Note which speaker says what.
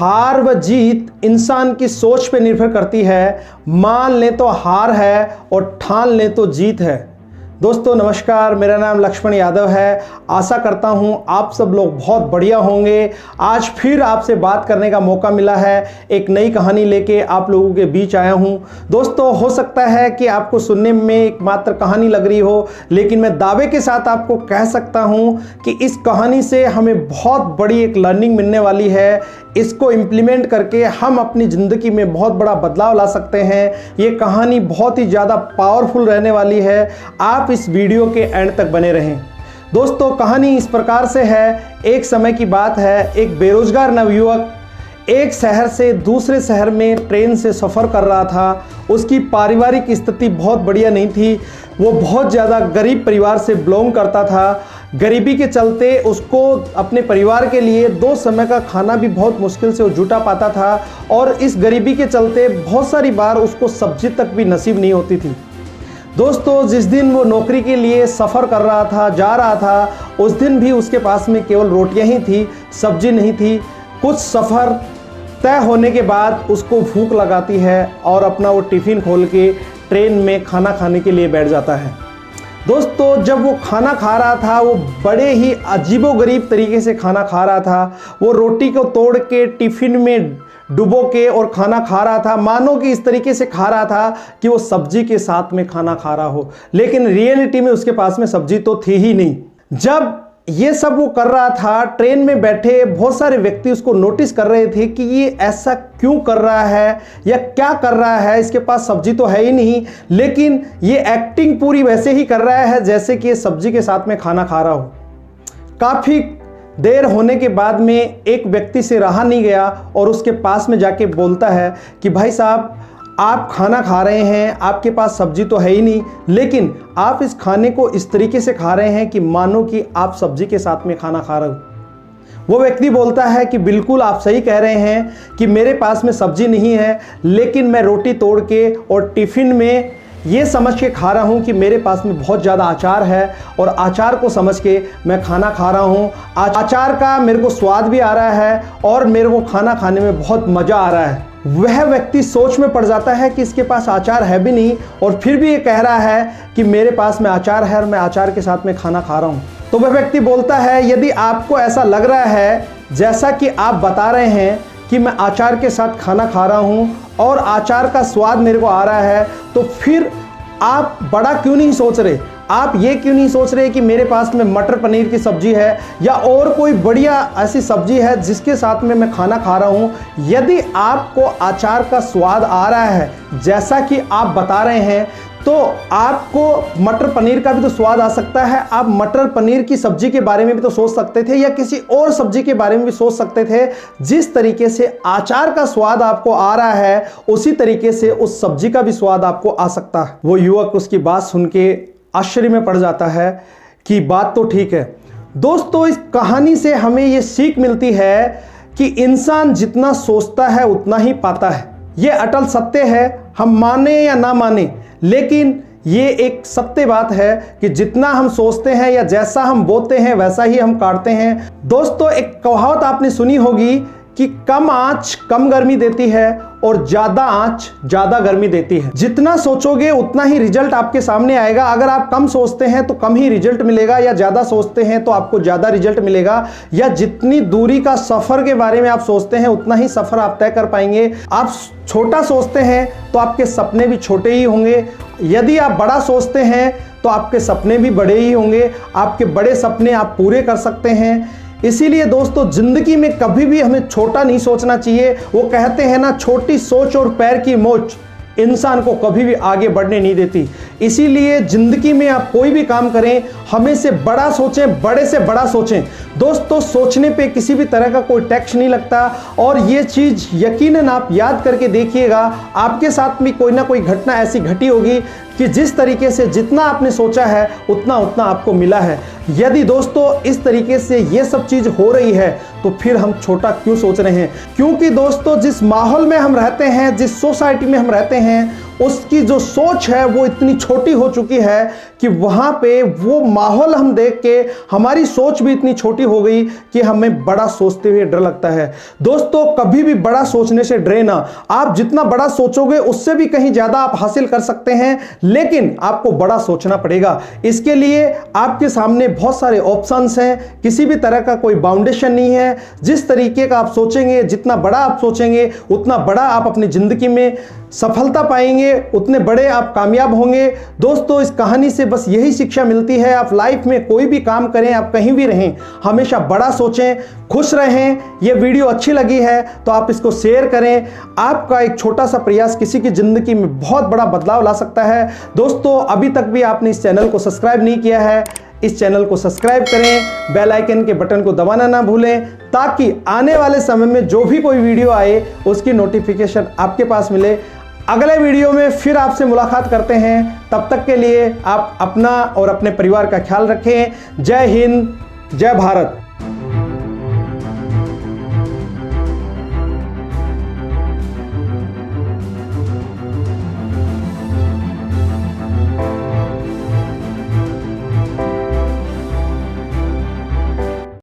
Speaker 1: हार व जीत इंसान की सोच पे निर्भर करती है। मान लें तो हार है और ठान लें तो जीत है। दोस्तों नमस्कार, मेरा नाम लक्ष्मण यादव है। आशा करता हूं आप सब लोग बहुत बढ़िया होंगे। आज फिर आपसे बात करने का मौका मिला है। एक नई कहानी लेके आप लोगों के बीच आया हूं। दोस्तों हो सकता है कि आपको सुनने में एक मात्र कहानी लग रही हो, लेकिन मैं दावे के साथ आपको कह सकता हूं कि इस कहानी से हमें बहुत बड़ी एक लर्निंग मिलने वाली है। इसको इम्प्लीमेंट करके हम अपनी ज़िंदगी में बहुत बड़ा बदलाव ला सकते हैं। ये कहानी बहुत ही ज़्यादा पावरफुल रहने वाली है। आप इस वीडियो के एंड तक बने रहें। दोस्तों कहानी इस प्रकार से है। एक समय की बात है, एक बेरोजगार नवयुवक एक शहर से दूसरे शहर में ट्रेन से सफ़र कर रहा था। उसकी पारिवारिक स्थिति बहुत बढ़िया नहीं थी। वो बहुत ज़्यादा गरीब परिवार से बिलोंग करता था। गरीबी के चलते उसको अपने परिवार के लिए 2 समय का खाना भी बहुत मुश्किल से वो जुटा पाता था, और इस गरीबी के चलते बहुत सारी बार उसको सब्जी तक भी नसीब नहीं होती थी। दोस्तों जिस दिन वो नौकरी के लिए सफ़र कर रहा था, जा रहा था, उस दिन भी उसके पास में केवल रोटियां ही थी, सब्जी नहीं थी। कुछ सफ़र तय होने के बाद उसको भूख लगाती है और अपना वो टिफ़िन खोल के ट्रेन में खाना खाने के लिए बैठ जाता है। दोस्तों जब वो खाना खा रहा था, वो बड़े ही अजीबोगरीब तरीके से खाना खा रहा था। वो रोटी को तोड़ के टिफ़िन में डुबो के और खाना खा रहा था, मानो कि इस तरीके से खा रहा था कि वो सब्जी के साथ में खाना खा रहा हो, लेकिन रियलिटी में उसके पास में सब्जी तो थी ही नहीं। जब ये सब वो कर रहा था, ट्रेन में बैठे बहुत सारे व्यक्ति उसको नोटिस कर रहे थे कि ये ऐसा क्यों कर रहा है या क्या कर रहा है। इसके पास सब्जी तो है ही नहीं, लेकिन ये एक्टिंग पूरी वैसे ही कर रहा है जैसे कि ये सब्जी के साथ में खाना खा रहा हो। काफ़ी देर होने के बाद में एक व्यक्ति से रहा नहीं गया और उसके पास में जाके बोलता है कि भाई साहब, आप खाना खा रहे हैं, आपके पास सब्जी तो है ही नहीं, लेकिन आप इस खाने को इस तरीके से खा रहे हैं कि मानो कि आप सब्जी के साथ में खाना खा रहे हो। वो व्यक्ति बोलता है कि बिल्कुल आप सही कह रहे हैं कि मेरे पास में सब्जी नहीं है, लेकिन मैं रोटी तोड़ के और टिफ़िन में ये समझ के खा रहा हूँ कि मेरे पास में बहुत ज़्यादा अचार है, और अचार को समझ के मैं खाना खा रहा हूँ। अचार का मेरे को स्वाद भी आ रहा है और मेरे को खाना खाने में बहुत मज़ा आ रहा है। वह व्यक्ति सोच में पड़ जाता है कि इसके पास अचार है भी नहीं, और फिर भी ये कह रहा है कि मेरे पास में अचार है और मैं अचार के साथ में खाना खा रहा हूँ। तो वह व्यक्ति बोलता है, यदि आपको ऐसा लग रहा है जैसा कि आप बता रहे हैं कि मैं अचार के साथ खाना खा रहा हूँ और अचार का स्वाद मेरे को आ रहा है, तो फिर आप बड़ा क्यों नहीं सोच रहे? आप ये क्यों नहीं सोच रहे कि मेरे पास में मटर पनीर की सब्जी है या और कोई बढ़िया ऐसी सब्जी है जिसके साथ में मैं खाना खा रहा हूँ? यदि आपको अचार का स्वाद आ रहा है जैसा कि आप बता रहे हैं, तो आपको मटर पनीर का भी तो स्वाद आ सकता है। आप मटर पनीर की सब्जी के बारे में भी तो सोच सकते थे, या किसी और सब्जी के बारे में भी सोच सकते थे। जिस तरीके से अचार का स्वाद आपको आ रहा है, उसी तरीके से उस सब्जी का भी स्वाद आपको आ सकता है। वो युवक उसकी बात सुन के आश्चर्य में पड़ जाता है कि बात तो ठीक है। दोस्तों इस कहानी से हमें ये सीख मिलती है कि इंसान जितना सोचता है उतना ही पाता है। ये अटल सत्य है, हम माने या ना माने, लेकिन ये एक सत्य बात है कि जितना हम सोचते हैं या जैसा हम बोते हैं वैसा ही हम काटते हैं। दोस्तों एक कहावत आपने सुनी होगी कि कम आंच कम गर्मी देती है और ज़्यादा आंच ज़्यादा गर्मी देती है। जितना सोचोगे उतना ही रिजल्ट आपके सामने आएगा। अगर आप कम सोचते हैं तो कम ही रिजल्ट मिलेगा, या ज़्यादा सोचते हैं तो आपको ज़्यादा रिजल्ट मिलेगा। या जितनी दूरी का सफ़र के बारे में आप सोचते हैं उतना ही सफ़र आप तय कर पाएंगे। आप छोटा सोचते हैं तो आपके सपने भी छोटे ही होंगे। यदि आप बड़ा सोचते हैं तो आपके सपने भी बड़े ही होंगे। आपके बड़े सपने आप पूरे कर सकते हैं। इसीलिए दोस्तों ज़िंदगी में कभी भी हमें छोटा नहीं सोचना चाहिए। वो कहते हैं ना, छोटी सोच और पैर की मोच इंसान को कभी भी आगे बढ़ने नहीं देती। इसीलिए ज़िंदगी में आप कोई भी काम करें, हमें से बड़ा सोचें, बड़े से बड़ा सोचें। दोस्तों सोचने पे किसी भी तरह का कोई टैक्स नहीं लगता, और ये चीज़ यकीनन आप याद करके देखिएगा, आपके साथ में कोई ना कोई घटना ऐसी घटी होगी कि जिस तरीके से जितना आपने सोचा है उतना उतना आपको मिला है। यदि दोस्तों इस तरीके से ये सब चीज़ हो रही है तो फिर हम छोटा क्यों सोच रहे हैं? क्योंकि दोस्तों जिस माहौल में हम रहते हैं, जिस सोसाइटी में हम रहते हैं, उसकी जो सोच है वो इतनी छोटी हो चुकी है कि वहाँ पे वो माहौल हम देख के हमारी सोच भी इतनी छोटी हो गई कि हमें बड़ा सोचते हुए डर लगता है। दोस्तों, कभी भी बड़ा सोचने से डरे ना। आप जितना बड़ा सोचोगे उससे भी कहीं ज़्यादा आप हासिल कर सकते हैं, लेकिन आपको बड़ा सोचना पड़ेगा। इसके लिए आपके सामने बहुत सारे ऑप्शंस हैं, किसी भी तरह का कोई बाउंडेशन नहीं है। जिस तरीके का आप सोचेंगे, जितना बड़ा आप सोचेंगे, उतना बड़ा आप अपनी ज़िंदगी में सफलता पाएंगे, उतने बड़े आप कामयाब होंगे। दोस्तों, इस कहानी से बस यही शिक्षा मिलती है, आप लाइफ में कोई भी काम करें, आप कहीं भी रहें, हमेशा बड़ा सोचें, खुश रहें। ये वीडियो अच्छी लगी है तो आप इसको शेयर करें। आपका एक छोटा सा प्रयास किसी की ज़िंदगी में बहुत बड़ा बदलाव ला सकता है। दोस्तों, अभी तक भी आपने इस चैनल को सब्सक्राइब नहीं किया है, इस चैनल को सब्सक्राइब करें, बेल आइकन के बटन को दबाना ना भूलें, ताकि आने वाले समय में जो भी कोई वीडियो आए उसकी नोटिफिकेशन आपके पास मिले। अगले वीडियो में फिर आपसे मुलाकात करते हैं। तब तक के लिए आप अपना और अपने परिवार का ख्याल रखें। जय हिंद, जय भारत।